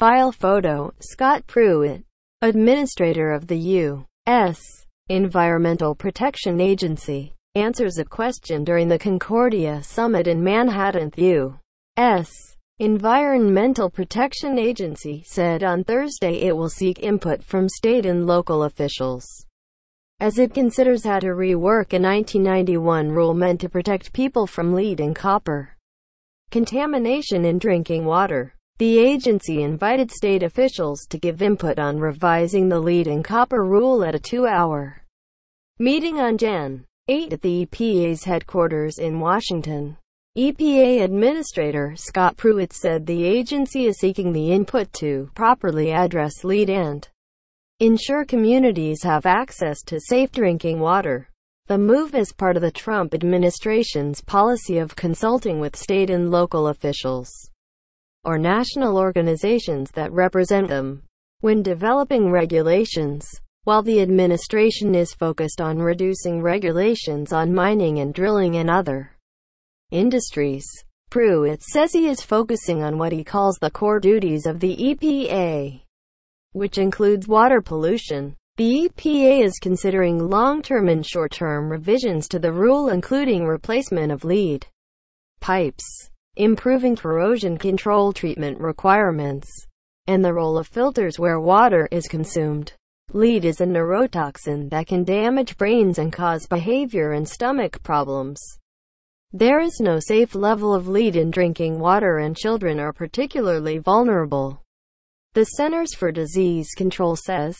File photo, Scott Pruitt, administrator of the U.S. Environmental Protection Agency, answers a question during the Concordia Summit in Manhattan. The U.S. Environmental Protection Agency said on Thursday it will seek input from state and local officials as it considers how to rework a 1991 rule meant to protect people from lead and copper contamination in drinking water. The agency invited state officials to give input on revising the lead and copper rule at a 2-hour meeting on Jan. 8 at the EPA's headquarters in Washington. EPA Administrator Scott Pruitt said the agency is seeking the input to properly address lead and ensure communities have access to safe drinking water. The move is part of the Trump administration's policy of consulting with state and local officials or national organizations that represent them when developing regulations. While the administration is focused on reducing regulations on mining and drilling and other industries, Pruitt says he is focusing on what he calls the core duties of the EPA, which includes water pollution. The EPA is considering long-term and short-term revisions to the rule, including replacement of lead pipes, improving corrosion control treatment requirements, and the role of filters where water is consumed. Lead is a neurotoxin that can damage brains and cause behavior and stomach problems. There is no safe level of lead in drinking water, and children are particularly vulnerable. The Centers for Disease Control says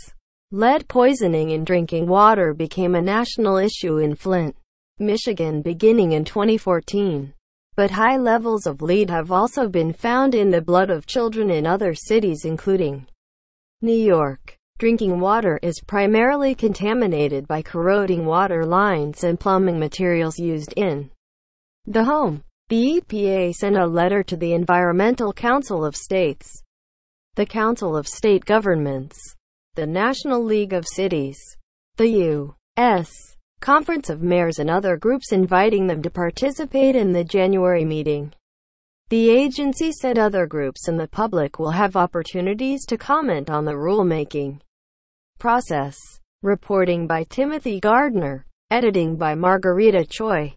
lead poisoning in drinking water became a national issue in Flint, Michigan beginning in 2014. But high levels of lead have also been found in the blood of children in other cities including New York. Drinking water is primarily contaminated by corroding water lines and plumbing materials used in the home. The EPA sent a letter to the Environmental Council of States, the Council of State Governments, the National League of Cities, the U.S. Conference of Mayors, and other groups, inviting them to participate in the January meeting. The agency said other groups and the public will have opportunities to comment on the rulemaking process. Reporting by Timothy Gardner. Editing by Margarita Choi.